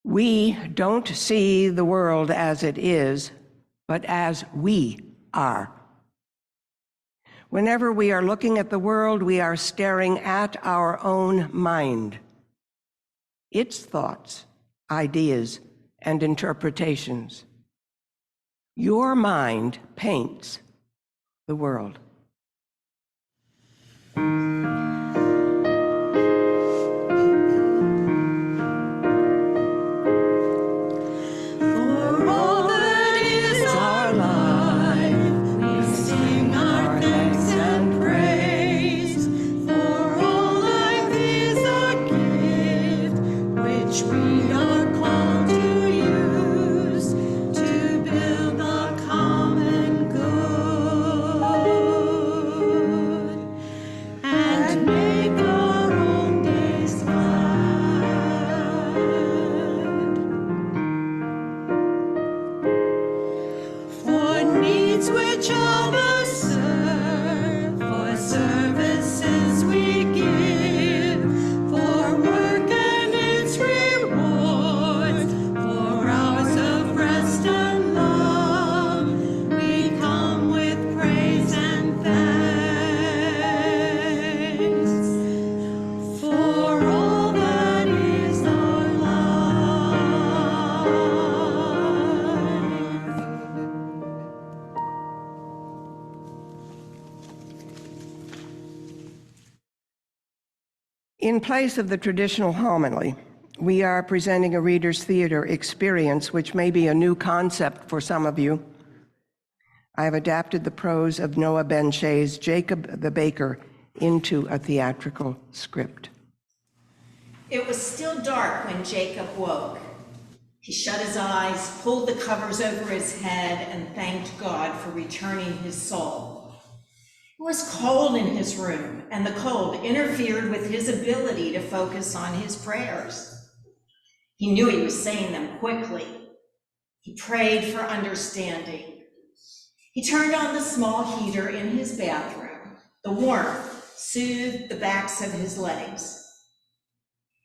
We don't see the world as it is, but as we are. Whenever we are looking at the world, we are staring at our own mind, its thoughts, ideas, and interpretations. Your mind paints the world. In place of the traditional homily, we are presenting a reader's theater experience, which may be a new concept for some of you. I have adapted the prose of Noah BenShea's Jacob the Baker into a theatrical script. It was still dark when Jacob woke. He shut his eyes, pulled the covers over his head, and thanked God for returning his soul. It was cold in his room, and the cold interfered with his ability to focus on his prayers. He knew he was saying them quickly. He prayed for understanding. He turned on the small heater in his bathroom. The warmth soothed the backs of his legs.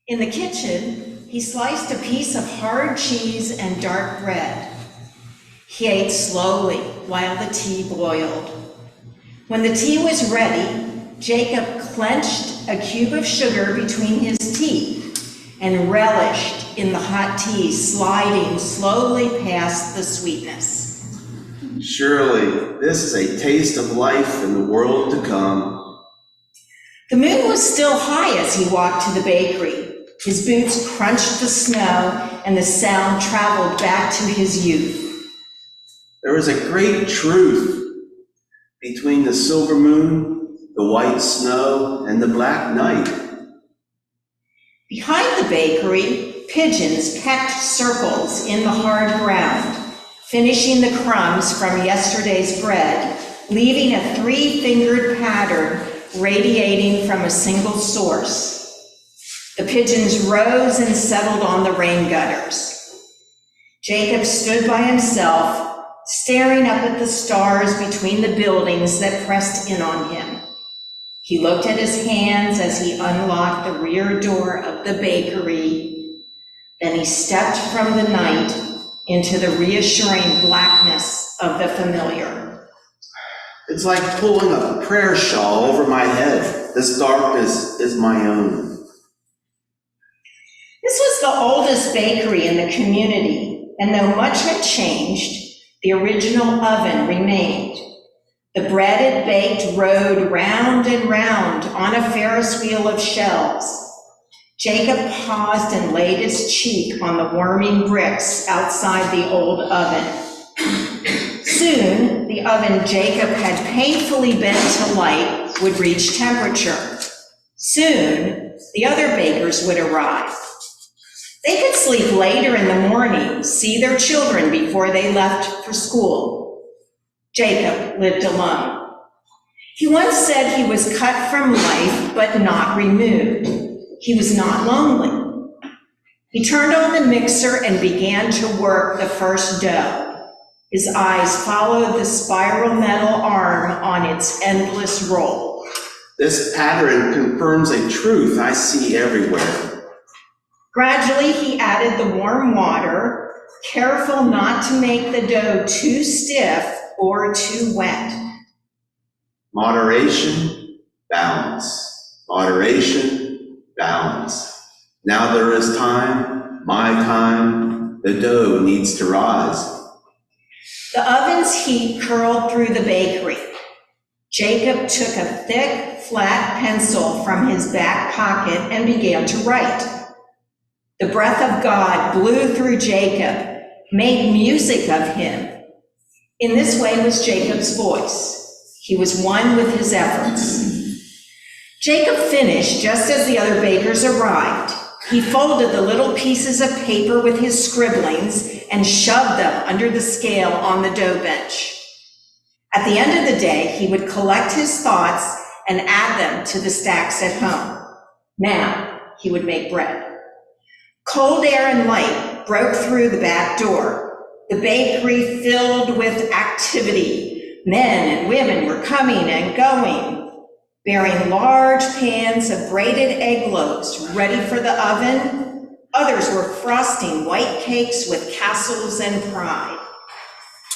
In the kitchen, he sliced a piece of hard cheese and dark bread. He ate slowly while the tea boiled. When the tea was ready, Jacob clenched a cube of sugar between his teeth and relished in the hot tea, sliding slowly past the sweetness. Surely this is a taste of life in the world to come. The moon was still high as he walked to the bakery. His boots crunched the snow, and the sound traveled back to his youth. There is a great truth between the silver moon, the white snow, and the black night. Behind the bakery, pigeons pecked circles in the hard ground, finishing the crumbs from yesterday's bread, leaving a three-fingered pattern radiating from a single source. The pigeons rose and settled on the rain gutters. Jacob stood by himself, staring up at the stars between the buildings that pressed in on him. He looked at his hands as he unlocked the rear door of the bakery. Then he stepped from the night into the reassuring blackness of the familiar. It's like pulling a prayer shawl over my head. This darkness is my own. This was the oldest bakery in the community, and though much had changed, the original oven remained. The breaded baked rode round and round on a Ferris wheel of shelves. Jacob paused and laid his cheek on the warming bricks outside the old oven. Soon, the oven Jacob had painfully bent to light would reach temperature. Soon, the other bakers would arrive. They could sleep later in the morning, see their children before they left for school. Jacob lived alone. He once said he was cut from life, but not removed. He was not lonely. He turned on the mixer and began to work the first dough. His eyes followed the spiral metal arm on its endless roll. This pattern confirms a truth I see everywhere. Gradually, he added the warm water, careful not to make the dough too stiff or too wet. Moderation, balance. Moderation, balance. Now there is time, my time. The dough needs to rise. The oven's heat curled through the bakery. Jacob took a thick, flat pencil from his back pocket and began to write. The breath of God blew through Jacob, made music of him. In this way was Jacob's voice. He was one with his efforts. Jacob finished just as the other bakers arrived. He folded the little pieces of paper with his scribblings and shoved them under the scale on the dough bench. At the end of the day, he would collect his thoughts and add them to the stacks at home. Now he would make bread. Cold air and light broke through the back door. The bakery filled with activity. Men and women were coming and going, bearing large pans of braided egg loaves ready for the oven. Others were frosting white cakes with castles and pride.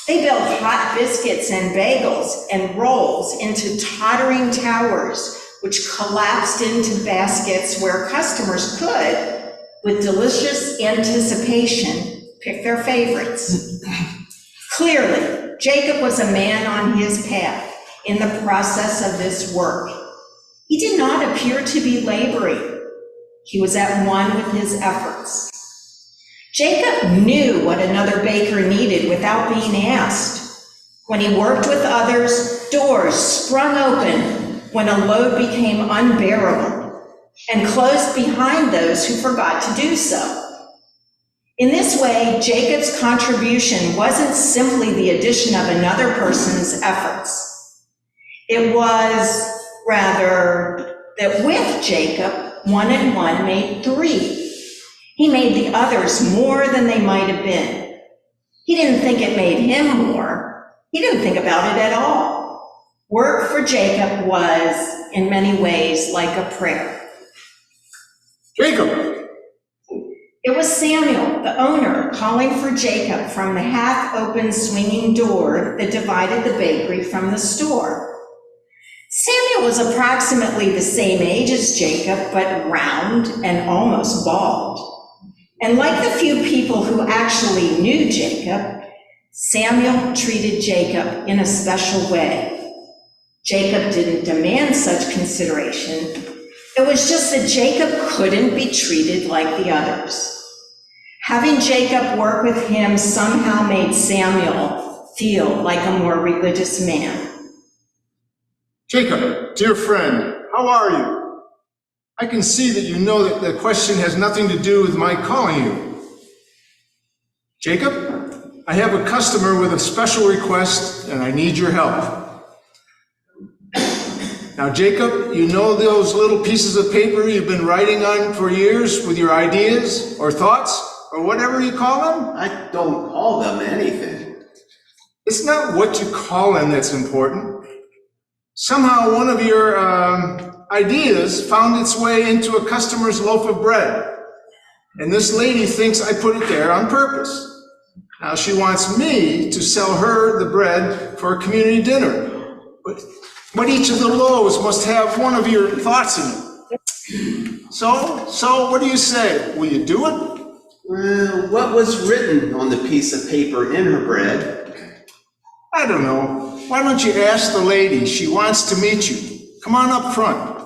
They built hot biscuits and bagels and rolls into tottering towers, which collapsed into baskets where customers could, with delicious anticipation, pick their favorites. Clearly, Jacob was a man on his path in the process of this work. He did not appear to be laboring. He was at one with his efforts. Jacob knew what another baker needed without being asked. When he worked with others, doors sprung open when a load became unbearable and closed behind those who forgot to do so. In this way, Jacob's contribution wasn't simply the addition of another person's efforts. It was, rather, that with Jacob, 1 and 1 made 3. He made the others more than they might have been. He didn't think it made him more. He didn't think about it at all. Work for Jacob was, in many ways, like a prayer. Jacob! It was Samuel, the owner, calling for Jacob from the half-open swinging door that divided the bakery from the store. Samuel was approximately the same age as Jacob, but round and almost bald. And like the few people who actually knew Jacob, Samuel treated Jacob in a special way. Jacob didn't demand such consideration. It was just that Jacob couldn't be treated like the others. Having Jacob work with him somehow made Samuel feel like a more religious man. Jacob, dear friend, how are you? I can see that you know that the question has nothing to do with my calling you. Jacob, I have a customer with a special request and I need your help. Now, Jacob, you know those little pieces of paper you've been writing on for years with your ideas or thoughts or whatever you call them? I don't call them anything. It's not what you call them that's important. Somehow one of your ideas found its way into a customer's loaf of bread. And this lady thinks I put it there on purpose. Now she wants me to sell her the bread for a community dinner. But each of the loaves must have one of your thoughts in it. So what do you say? Will you do it? Well, what was written on the piece of paper in her bread? I don't know. Why don't you ask the lady? She wants to meet you. Come on up front.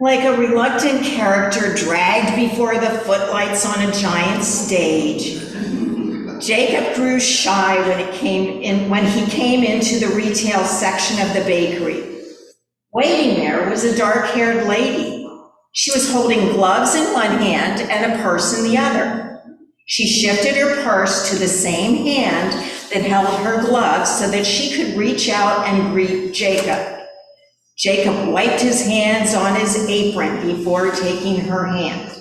Like a reluctant character dragged before the footlights on a giant stage, Jacob grew shy when he came into the retail section of the bakery. Waiting there was a dark-haired lady. She was holding gloves in one hand and a purse in the other. She shifted her purse to the same hand that held her gloves so that she could reach out and greet Jacob. Jacob wiped his hands on his apron before taking her hand.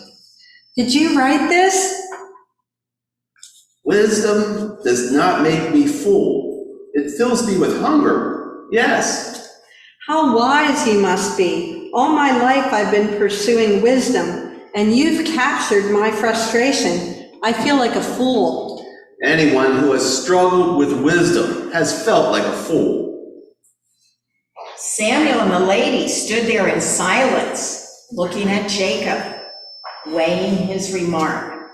Did you write this? Wisdom does not make me full. It fills me with hunger. Yes. How wise he must be. All my life I've been pursuing wisdom, and you've captured my frustration. I feel like a fool. Anyone who has struggled with wisdom has felt like a fool. Samuel and the lady stood there in silence, looking at Jacob, weighing his remark.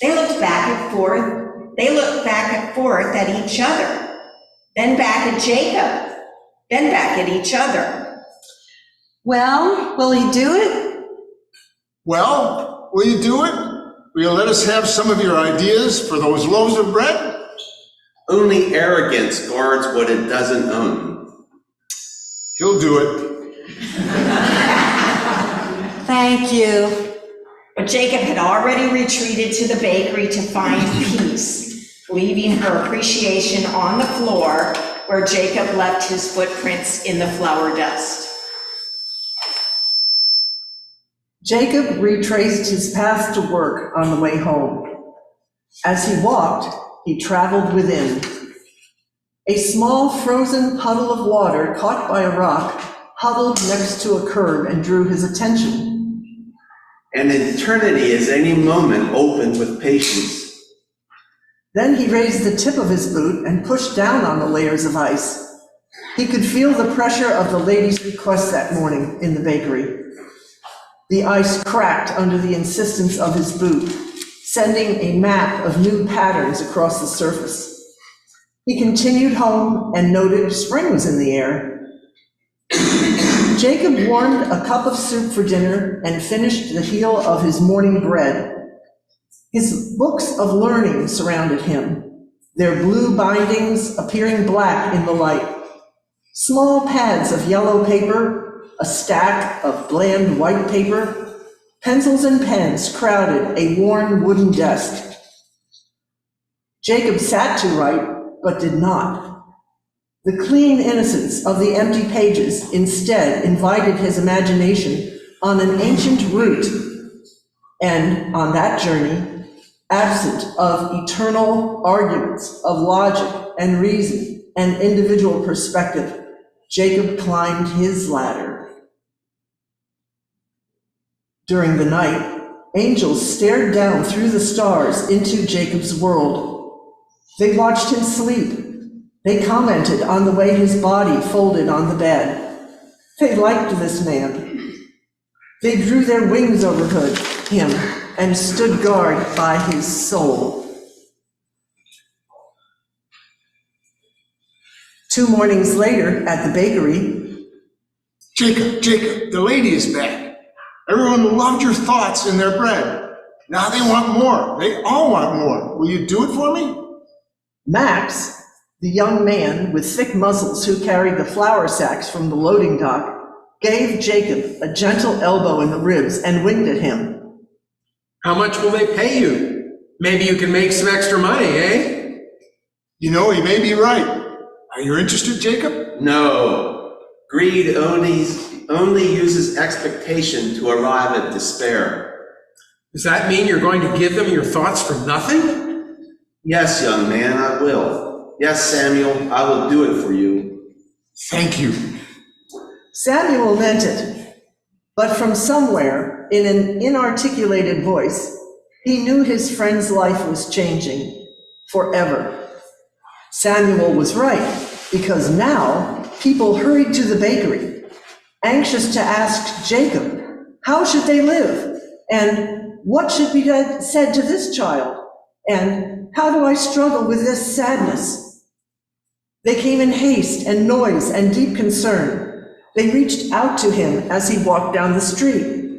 They looked back and forth. They looked back and forth at each other, then back at Jacob, then back at each other. Well, will he do it? Well, will you do it? Will you let us have some of your ideas for those loaves of bread? Only arrogance guards what it doesn't own. He'll do it. Thank you. But Jacob had already retreated to the bakery to find peace, leaving her appreciation on the floor where Jacob left his footprints in the flour dust. Jacob retraced his path to work on the way home. As he walked, he traveled within. A small frozen puddle of water caught by a rock huddled next to a curb and drew his attention. And eternity is any moment opened with patience. Then he raised the tip of his boot and pushed down on the layers of ice. He could feel the pressure of the lady's request that morning in the bakery. The ice cracked under the insistence of his boot, sending a map of new patterns across the surface. He continued home and noted spring was in the air. Jacob warmed a cup of soup for dinner and finished the heel of his morning bread. His books of learning surrounded him, their blue bindings appearing black in the light. Small pads of yellow paper, a stack of bland white paper, pencils and pens crowded a worn wooden desk. Jacob sat to write, but did not. The clean innocence of the empty pages instead invited his imagination on an ancient route, and on that journey, absent of eternal arguments of logic and reason and individual perspective, Jacob climbed his ladder. During the night, angels stared down through the stars into Jacob's world. They watched him sleep. They commented on the way his body folded on the bed. They liked this man. They drew their wings over him and stood guard by his soul. 2 mornings later at the bakery, Jacob, the lady is back. Everyone loved your thoughts and their bread. Now they want more. They all want more. Will you do it for me? Max, the young man with thick muscles who carried the flour sacks from the loading dock, gave Jacob a gentle elbow in the ribs and winked at him. How much will they pay you? Maybe you can make some extra money, eh? You know, he may be right. Are you interested, Jacob? No, greed only uses expectation to arrive at despair. Does that mean you're going to give them your thoughts for nothing? Yes, young man, I will. Yes, Samuel, I will do it for you. Thank you. Samuel meant it, but from somewhere, in an inarticulated voice, he knew his friend's life was changing forever. Samuel was right, because now people hurried to the bakery, anxious to ask Jacob, how should they live? And what should be said to this child? And how do I struggle with this sadness? They came in haste and noise and deep concern. They reached out to him as he walked down the street.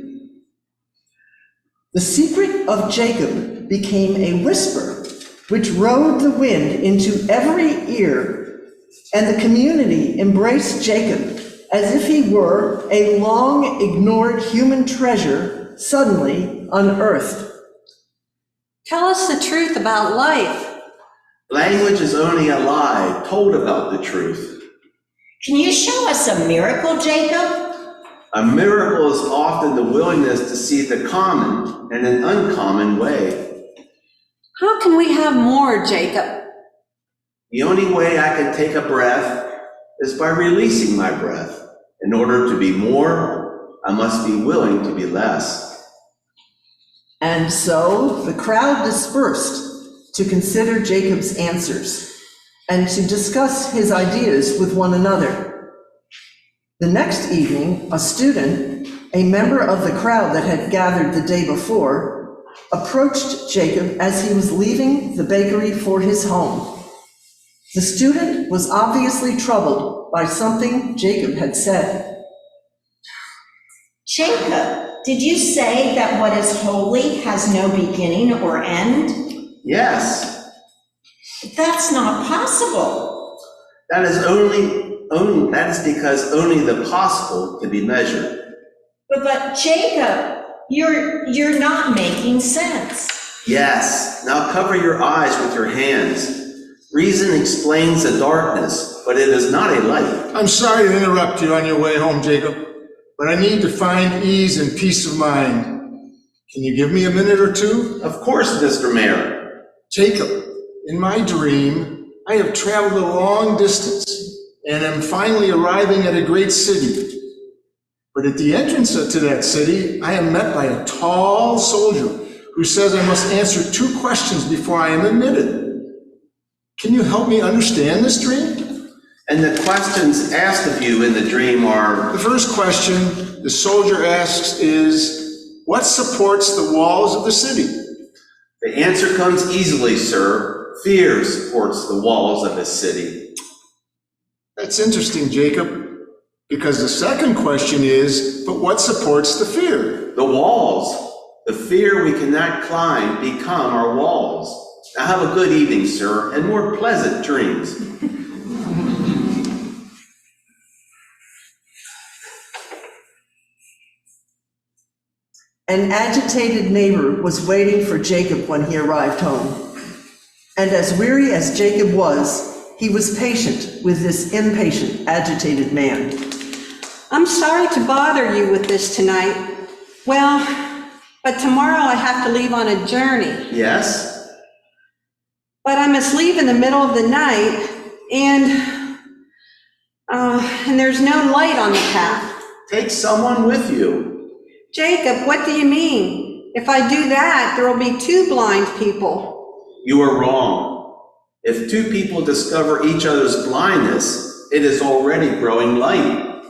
The secret of Jacob became a whisper which rode the wind into every ear, and the community embraced Jacob as if he were a long-ignored human treasure suddenly unearthed. Tell us the truth about life. Language is only a lie told about the truth. Can you show us a miracle, Jacob? A miracle is often the willingness to see the common in an uncommon way. How can we have more, Jacob? The only way I can take a breath is by releasing my breath. In order to be more, I must be willing to be less. And so the crowd dispersed to consider Jacob's answers and to discuss his ideas with one another. The next evening, a student, a member of the crowd that had gathered the day before, approached Jacob as he was leaving the bakery for his home. The student was obviously troubled by something Jacob had said. Jacob, did you say that what is holy has no beginning or end? Yes, That's not possible. that is because only the possible can be measured. But Jacob, you're not making sense. Yes, now cover your eyes with your hands. Reason explains the darkness, but it is not a light. I'm sorry to interrupt you on your way home, Jacob, but I need to find ease and peace of mind. Can you give me a minute or two? Of course, Mr. Mayor. Jacob, in my dream, I have traveled a long distance and am finally arriving at a great city. But at the entrance to that city, I am met by a tall soldier who says I must answer 2 questions before I am admitted. Can you help me understand this dream? And the questions asked of you in the dream are, The first question the soldier asks is, what supports the walls of the city? the answer comes easily, sir. Fear supports the walls of a city. That's interesting, Jacob, because the second question is, but what supports the fear? The walls. The fear we cannot climb become our walls. Now have a good evening, sir, and more pleasant dreams. An agitated neighbor was waiting for Jacob when he arrived home. And as weary as Jacob was, he was patient with this impatient, agitated man. I'm sorry to bother you with this tonight. Well, but tomorrow I have to leave on a journey. Yes? But I must leave in the middle of the night, and there's no light on the path. Take someone with you. Jacob, what do you mean? If I do that, there will be 2 blind people. You are wrong. If 2 people discover each other's blindness, it is already growing light.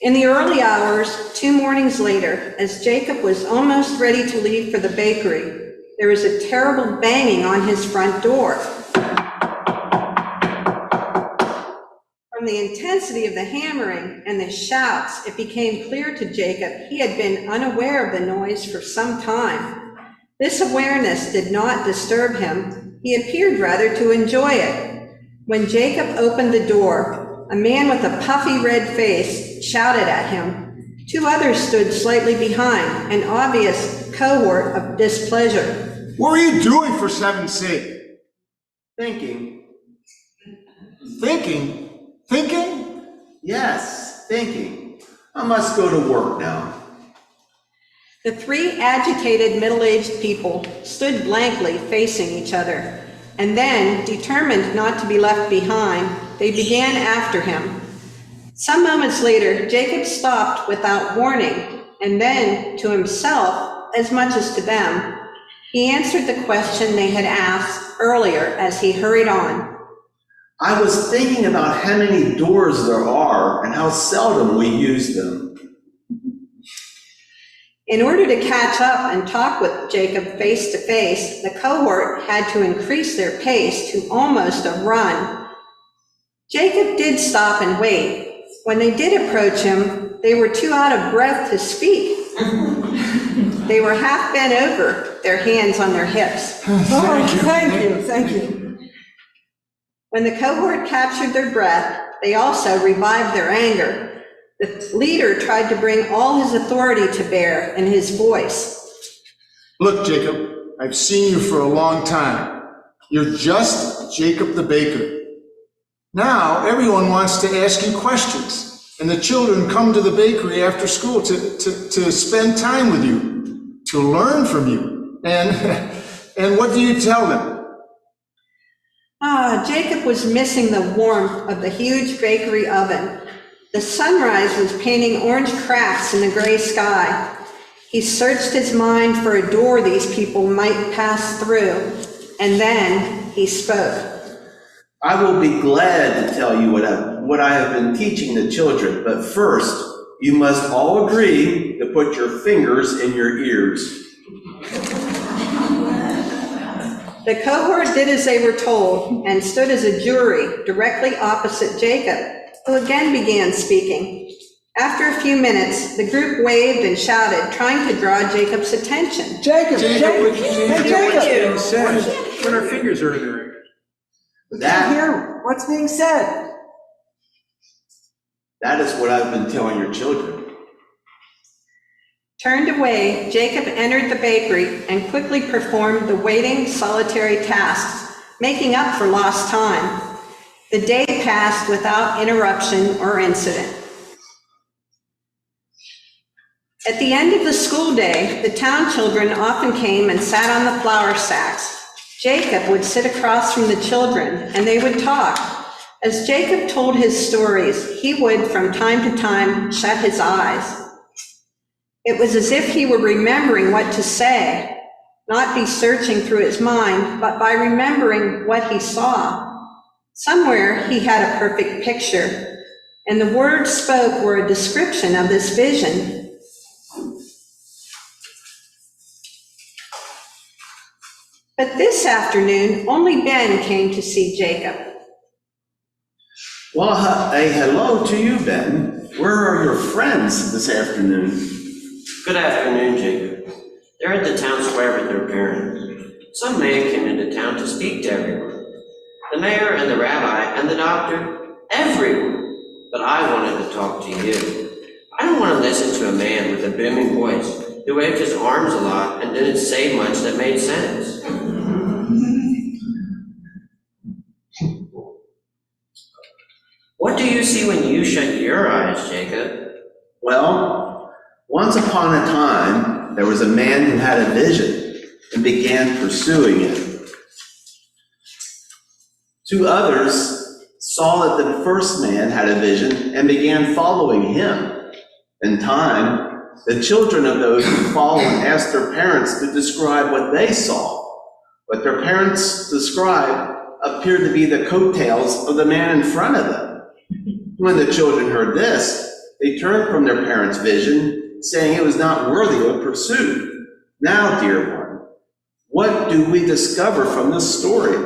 In the early hours, 2 mornings later, as Jacob was almost ready to leave for the bakery, there was a terrible banging on his front door. From the intensity of the hammering and the shouts, it became clear to Jacob he had been unaware of the noise for some time. This awareness did not disturb him. He appeared rather to enjoy it. When Jacob opened the door, a man with a puffy red face shouted at him. 2 others stood slightly behind, an obvious cohort of displeasure. What are you doing, for 7's sake? Thinking. Thinking? Thinking? Yes, thinking. I must go to work now. The 3 agitated middle-aged people stood blankly facing each other, and then, determined not to be left behind, they began after him. Some moments later, Jacob stopped without warning, and then, to himself, as much as to them, he answered the question they had asked earlier as he hurried on. I was thinking about how many doors there are and how seldom we use them. In order to catch up and talk with Jacob face to face, the cohort had to increase their pace to almost a run. Jacob did stop and wait. When they did approach him, they were too out of breath to speak. They were half bent over, their hands on their hips. Thank you. When the cohort captured their breath, they also revived their anger. The leader tried to bring all his authority to bear in his voice. Look, Jacob, I've seen you for a long time. You're just Jacob the baker. Now everyone wants to ask you questions, and the children come to the bakery after school to spend time with you, to learn from you. And what do you tell them? Jacob was missing the warmth of the huge bakery oven. The sunrise was painting orange cracks in the gray sky. He searched his mind for a door these people might pass through, and then he spoke. I will be glad to tell you what I have been teaching the children, but first, you must all agree to put your fingers in your ears. The cohort did as they were told and stood as a jury directly opposite Jacob, who again began speaking. After a few minutes, the group waved and shouted, trying to draw Jacob's attention. Jacob, hey, Jacob! Said when our fingers are in their ears. Can't hear what's being said. That is what I've been telling your children. Turned away, Jacob entered the bakery and quickly performed the waiting solitary tasks, making up for lost time. The day passed without interruption or incident. At the end of the school day, the town children often came and sat on the flour sacks. Jacob would sit across from the children and they would talk. As Jacob told his stories, he would from time to time shut his eyes. It was as if he were remembering what to say, not be searching through his mind, but by remembering what he saw. Somewhere he had a perfect picture, and the words spoke were a description of this vision. But this afternoon, only Ben came to see Jacob. Well, a hello to you, Ben. Where are your friends this afternoon? Good afternoon, Jacob. They're at the town square with their parents. Some man came into town to speak to everyone. The mayor and the rabbi and the doctor, everyone. But I wanted to talk to you. I don't want to listen to a man with a booming voice who waved his arms a lot and didn't say much that made sense. What do you see when you shut your eyes, Jacob? Well, once upon a time, there was a man who had a vision and began pursuing it. Two others saw that the first man had a vision and began following him. In time, the children of those who followed asked their parents to describe what they saw. What their parents described appeared to be the coattails of the man in front of them. When the children heard this, they turned from their parents' vision, saying it was not worthy of pursuit. Now, dear one, what do we discover from this story?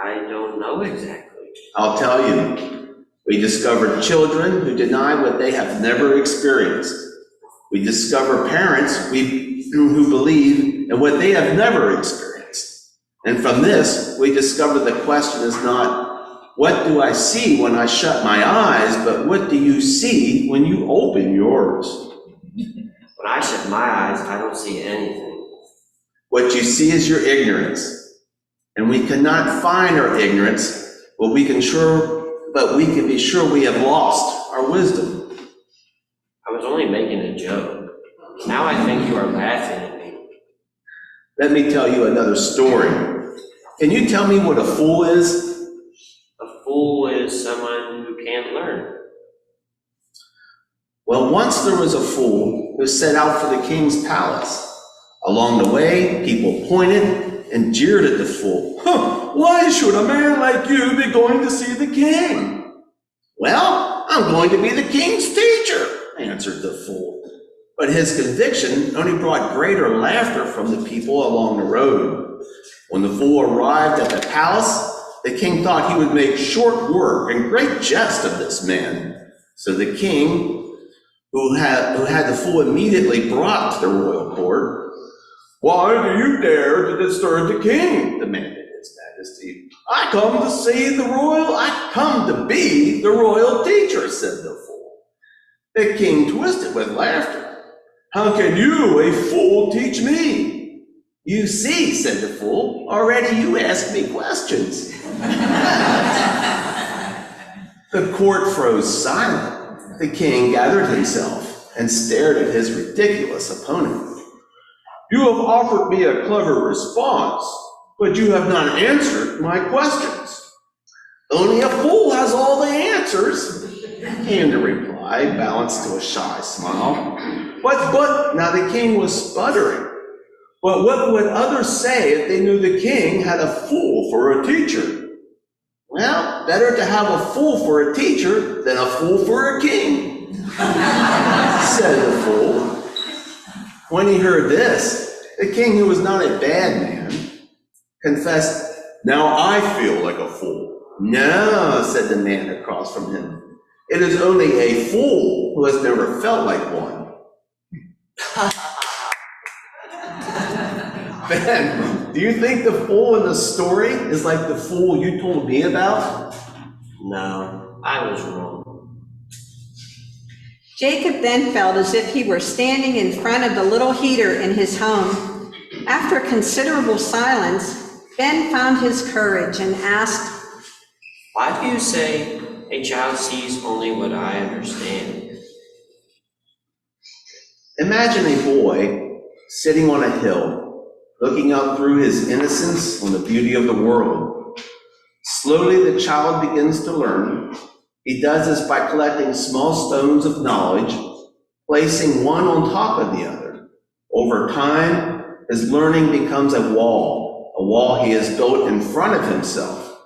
I don't know exactly. I'll tell you. We discover children who deny what they have never experienced. We discover parents who believe in what they have never experienced. And from this, we discover the question is not, what do I see when I shut my eyes, but what do you see when you open yours? When I shut my eyes, I don't see anything. What you see is your ignorance. And we cannot find our ignorance, but we can be sure we have lost our wisdom. I was only making a joke. Now I think you are laughing at me. Let me tell you another story. Can you tell me what a fool is? A fool is someone who can't learn. Well, once there was a fool who set out for the king's palace. Along the way, people pointed and jeered at the fool. Why should a man like you be going to see the king? Well, I'm going to be the king's teacher, answered the fool. But his conviction only brought greater laughter from the people along the road. When the fool arrived at the palace, the king thought he would make short work and great jest of this man. So the king, who had the fool immediately brought to the royal court, "Why do you dare to disturb the king?" demanded his majesty. I come to be the royal teacher," said the fool. The king twisted with laughter. "How can you, a fool, teach me?" "You see," said the fool, "already you ask me questions." The court froze silent. The king gathered himself and stared at his ridiculous opponent. "You have offered me a clever response, but you have not answered my questions." "Only a fool has all the answers," came the reply, balanced to a shy smile. But, now the king was sputtering. But what would others say if they knew the king had a fool for a teacher? Well, better to have a fool for a teacher than a fool for a king, said the fool. When he heard this, the king, who was not a bad man, confessed, "Now I feel like a fool." "No," said the man across from him. "It is only a fool who has never felt like one." Ben, do you think the fool in the story is like the fool you told me about? No, I was wrong. Jacob then felt as if he were standing in front of the little heater in his home. After considerable silence, Ben found his courage and asked, Why do you say a child sees only what I understand? Imagine a boy sitting on a hill, looking out through his innocence on the beauty of the world. Slowly the child begins to learn. He does this by collecting small stones of knowledge, placing one on top of the other. Over time, his learning becomes a wall he has built in front of himself.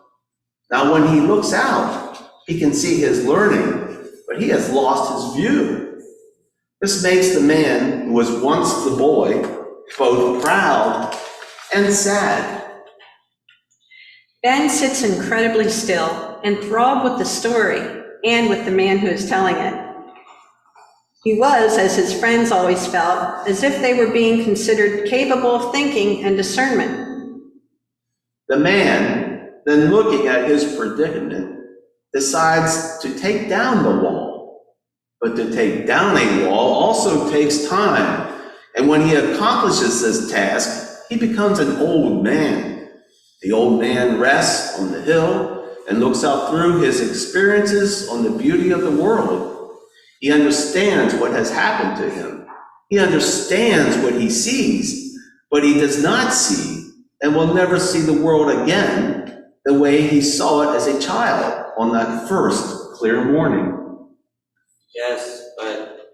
Now when he looks out, he can see his learning, but he has lost his view. This makes the man who was once the boy both proud and sad. Ben sits incredibly still, enthralled with the story and with the man who is telling it. He was, as his friends always felt, as if they were being considered capable of thinking and discernment. The man, then looking at his predicament, decides to take down the wall. But to take down a wall also takes time. And when he accomplishes this task, he becomes an old man. The old man rests on the hill and looks out through his experiences on the beauty of the world. He understands what has happened to him. He understands what he sees, but he does not see and will never see the world again the way he saw it as a child on that first clear morning. Yes, but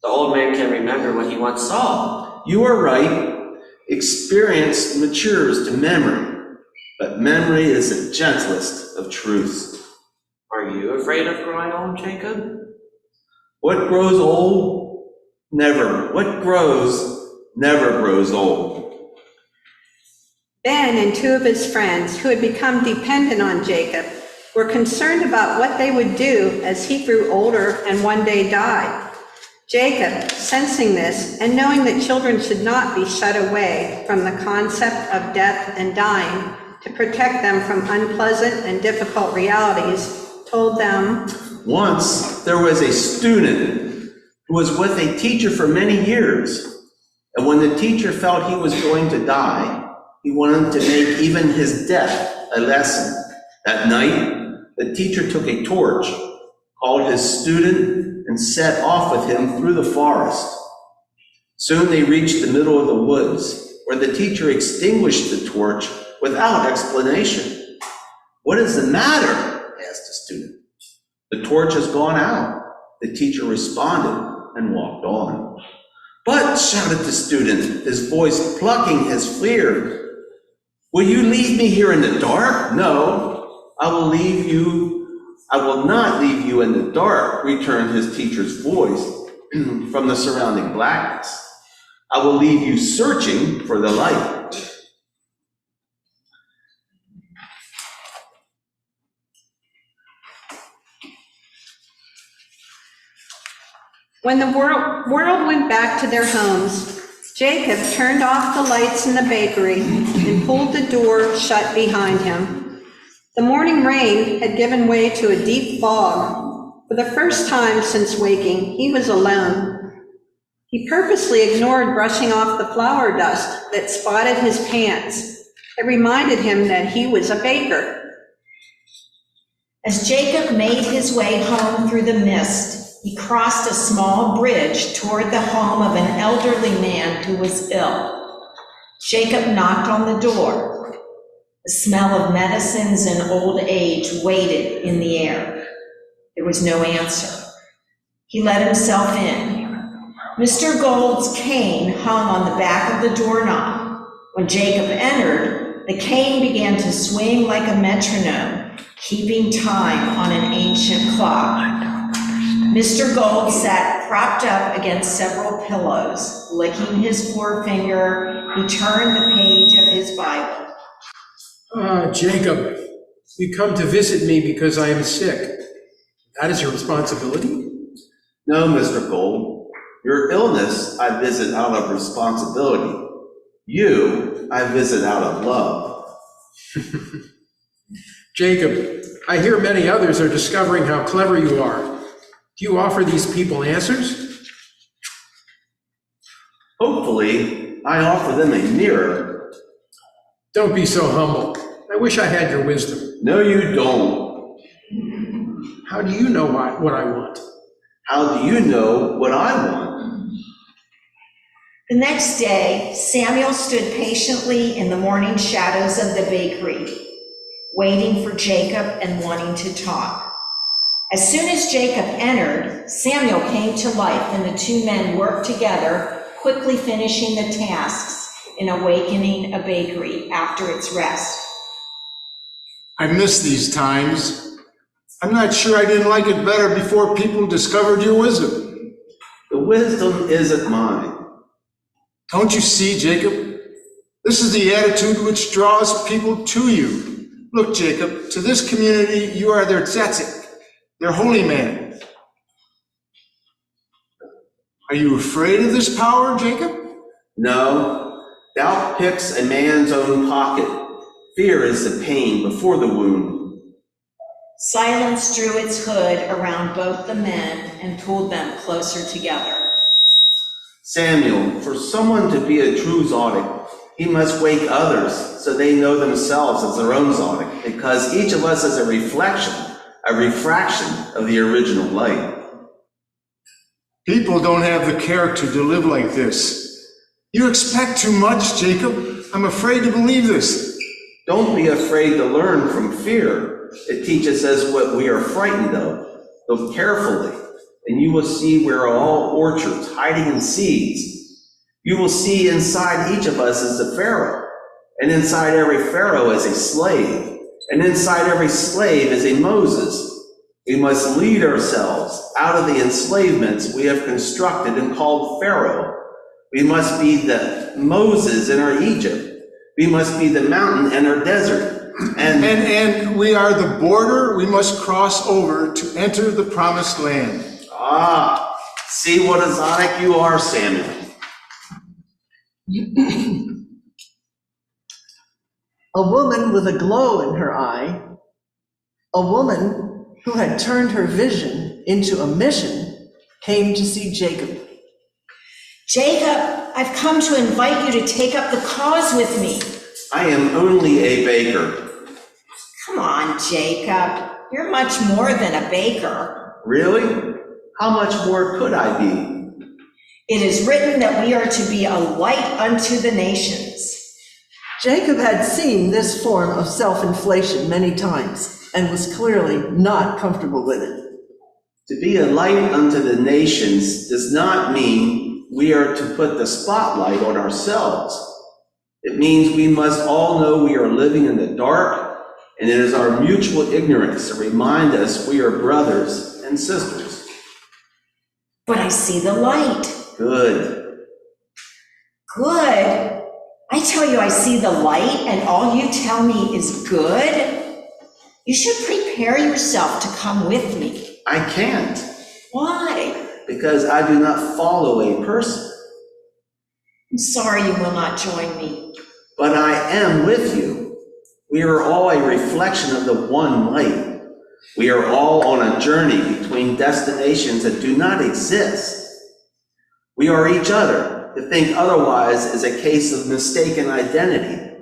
the old man can remember what he once saw. You are right. Experience matures to memory, but memory is the gentlest of truths. Are you afraid of growing old, Jacob? What grows never grows old. Ben and two of his friends, who had become dependent on Jacob, were concerned about what they would do as he grew older and one day died. Jacob, sensing this and knowing that children should not be shut away from the concept of death and dying to protect them from unpleasant and difficult realities, told them, Once there was a student who was with a teacher for many years, and when the teacher felt he was going to die, he wanted to make even his death a lesson. That night, the teacher took a torch, called his student, and set off with him through the forest. Soon they reached the middle of the woods, where the teacher extinguished the torch without explanation. "What is the matter?" asked the student. "The torch has gone out," the teacher responded and walked on. "But," shouted the student, his voice plucking his fear, "will you leave me here in the dark?" "No, I will not leave you in the dark," returned his teacher's voice from the surrounding blackness. "I will leave you searching for the light." When the world went back to their homes, Jacob turned off the lights in the bakery and pulled the door shut behind him. The morning rain had given way to a deep fog. For the first time since waking, he was alone. He purposely ignored brushing off the flour dust that spotted his pants. It reminded him that he was a baker. As Jacob made his way home through the mist, he crossed a small bridge toward the home of an elderly man who was ill. Jacob knocked on the door. The smell of medicines and old age waited in the air. There was no answer. He let himself in. Mr. Gold's cane hung on the back of the doorknob. When Jacob entered, the cane began to swing like a metronome, keeping time on an ancient clock. Mr. Gold sat propped up against several pillows. Licking his forefinger, he turned the page of his Bible. Jacob, you come to visit me because I am sick. That is your responsibility? No, Mr. Gold. Your illness I visit out of responsibility. You I visit out of love. Jacob, I hear many others are discovering how clever you are. Do you offer these people answers? Hopefully, I offer them a mirror. Don't be so humble. I wish I had your wisdom. No, you don't. How do you know what I want? How do you know what I want? The next day, Samuel stood patiently in the morning shadows of the bakery, waiting for Jacob and wanting to talk. As soon as Jacob entered, Samuel came to life and the two men worked together, quickly finishing the tasks in awakening a bakery after its rest. I miss these times. I'm not sure I didn't like it better before people discovered your wisdom. The wisdom isn't mine. Don't you see, Jacob? This is the attitude which draws people to you. Look, Jacob, to this community, you are their tzatzik, their holy man. Are you afraid of this power, Jacob? No, doubt picks a man's own pocket. Fear is the pain before the wound. Silence drew its hood around both the men and pulled them closer together. Samuel, for someone to be a true Zodic, he must wake others so they know themselves as their own Zodic, because each of us is a refraction of the original light. People don't have the character to live like this. You expect too much, Jacob. I'm afraid to believe this. Don't be afraid to learn from fear. It teaches us what we are frightened of. Look carefully, and you will see we're all orchards hiding in seeds. You will see inside each of us is a pharaoh, and inside every pharaoh is a slave, and inside every slave is a Moses. We must lead ourselves out of the enslavements we have constructed and called Pharaoh. We must be the Moses in our Egypt. We must be the mountain in our desert. And we are the border we must cross over to enter the promised land. Ah, see what a Zodic you are, Samuel. A woman with a glow in her eye, a woman who had turned her vision into a mission, came to see Jacob. Jacob, I've come to invite you to take up the cause with me. I am only a baker. Come on, Jacob. You're much more than a baker. Really? How much more could I be? It is written that we are to be a light unto the nations. Jacob had seen this form of self-inflation many times and was clearly not comfortable with it. To be a light unto the nations does not mean we are to put the spotlight on ourselves. It means we must all know we are living in the dark, and it is our mutual ignorance to remind us we are brothers and sisters. But I see the light. Good. Good? I tell you I see the light and all you tell me is good? You should prepare yourself to come with me. I can't, Why? because I do not follow a person, I'm sorry you will not join me. but I am with you. We are all a reflection of the one light. We are all on a journey between destinations that do not exist. We are each other. To think otherwise is a case of mistaken identity.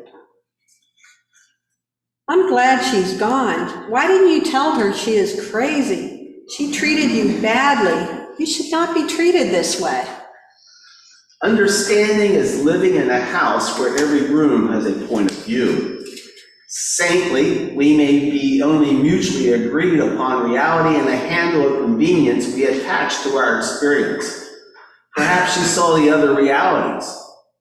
I'm glad she's gone. Why didn't you tell her she is crazy? She treated you badly. You should not be treated this way. Understanding is living in a house where every room has a point of view. Saintly, we may be only mutually agreed upon reality and a handle of convenience we attach to our experience. Perhaps she saw the other realities.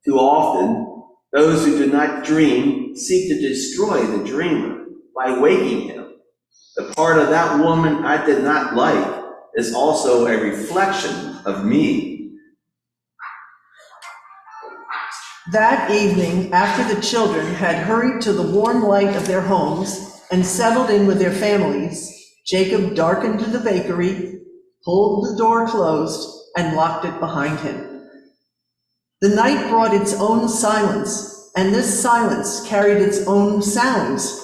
Too often, those who do not dream seek to destroy the dreamer by waking him. The part of that woman I did not like is also a reflection of me. That evening, after the children had hurried to the warm light of their homes and settled in with their families, Jacob darkened the bakery, pulled the door closed, and locked it behind him. The night brought its own silence, and this silence carried its own sounds.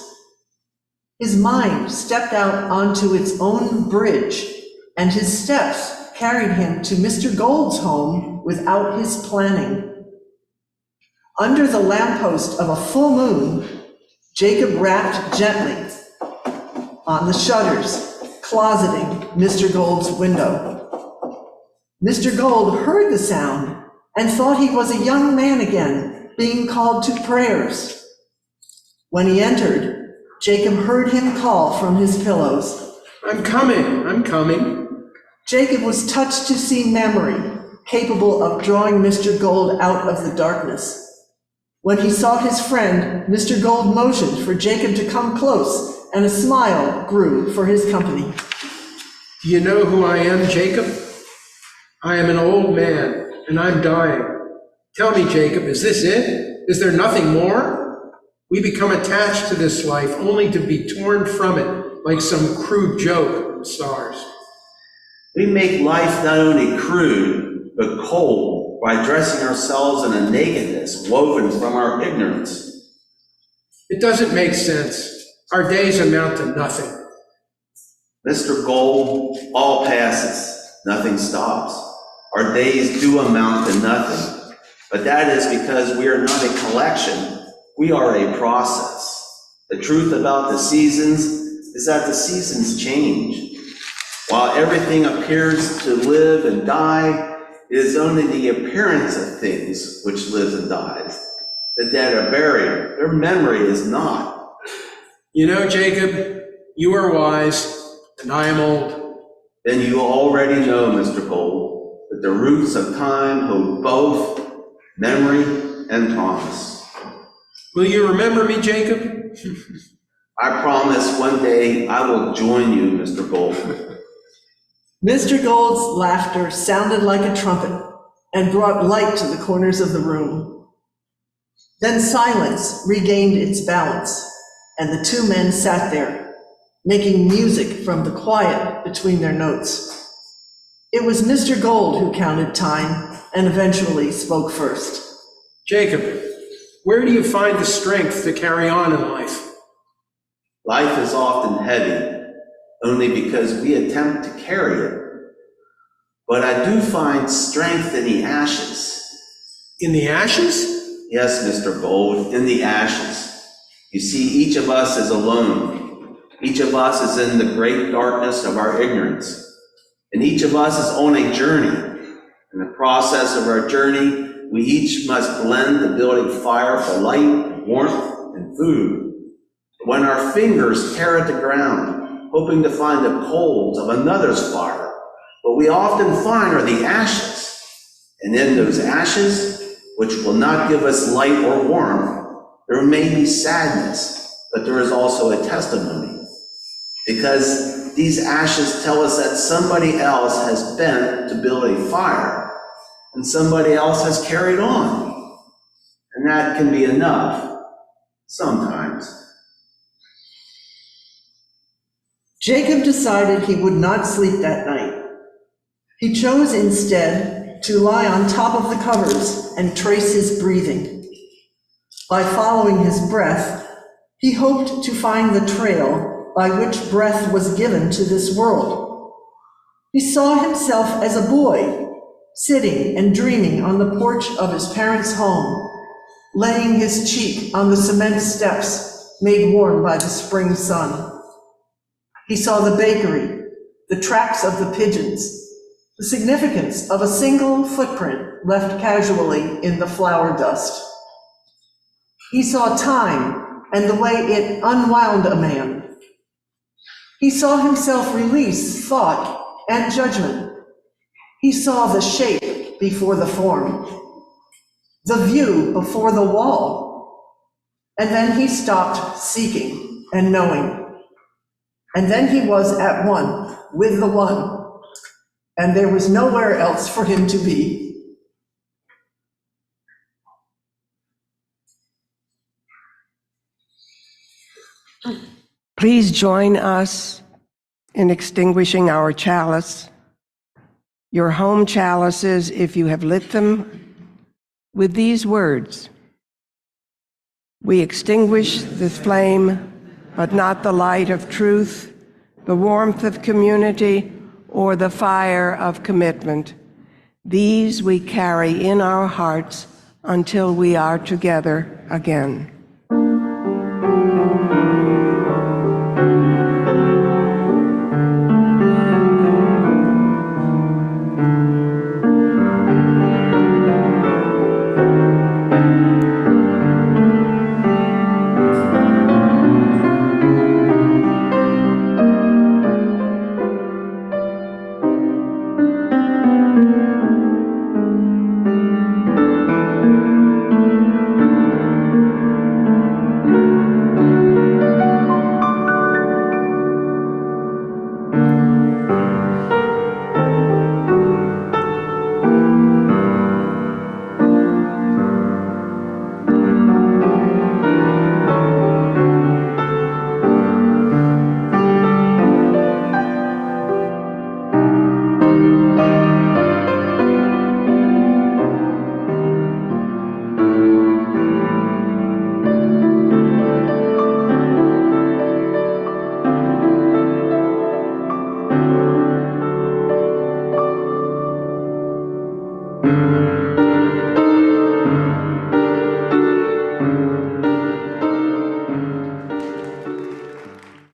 His mind stepped out onto its own bridge, and his steps carried him to Mr. Gold's home without his planning. Under the lamppost of a full moon, Jacob rapped gently on the shutters, closeting Mr. Gold's window. Mr. Gold heard the sound and thought he was a young man again, being called to prayers. When he entered, Jacob heard him call from his pillows. I'm coming. Jacob was touched to see memory, capable of drawing Mr. Gold out of the darkness. When he saw his friend, Mr. Gold motioned for Jacob to come close, and a smile grew for his company. Do you know who I am, Jacob? I am an old man, and I'm dying. Tell me, Jacob, is this it? Is there nothing more? We become attached to this life only to be torn from it like some crude joke of the stars. We make life not only crude, but cold by dressing ourselves in a nakedness woven from our ignorance. It doesn't make sense. Our days amount to nothing. Mr. Gold, all passes, nothing stops. Our days do amount to nothing, but that is because we are not a collection. We are a process. The truth about the seasons is that the seasons change. While everything appears to live and die, it is only the appearance of things which lives and dies. The dead are buried, their memory is not. You know, Jacob, you are wise, and I am old. Then you already know, Mr. Gold, that the roots of time hold both memory and promise. Will you remember me, Jacob? I promise one day I will join you, Mr. Gold. Mr. Gold's laughter sounded like a trumpet and brought light to the corners of the room. Then silence regained its balance, and the two men sat there, making music from the quiet between their notes. It was Mr. Gold who counted time and eventually spoke first. Jacob, where do you find the strength to carry on in life? Life is often heavy, only because we attempt to carry it. But I do find strength in the ashes. In the ashes? Yes, Mr. Gold, in the ashes. You see, each of us is alone. Each of us is in the great darkness of our ignorance. And each of us is on a journey. In the process of our journey, we each must blend to build a fire for light, warmth, and food. When our fingers tear at the ground, hoping to find the coals of another's fire, what we often find are the ashes. And in those ashes, which will not give us light or warmth, there may be sadness, but there is also a testimony. Because these ashes tell us that somebody else has bent to build a fire, and somebody else has carried on. And that can be enough, sometimes. Jacob decided he would not sleep that night. He chose instead to lie on top of the covers and trace his breathing. By following his breath, he hoped to find the trail by which breath was given to this world. He saw himself as a boy, sitting and dreaming on the porch of his parents' home, laying his cheek on the cement steps made warm by the spring sun. He saw the bakery, the tracks of the pigeons, the significance of a single footprint left casually in the flour dust. He saw time and the way it unwound a man. He saw himself release thought and judgment. He saw the shape before the form, the view before the wall. And then he stopped seeking and knowing. And then he was at one with the one, and there was nowhere else for him to be. Please join us in extinguishing our chalice, your home chalices, if you have lit them, with these words: we extinguish the flame, but not the light of truth, the warmth of community, or the fire of commitment. These we carry in our hearts until we are together again.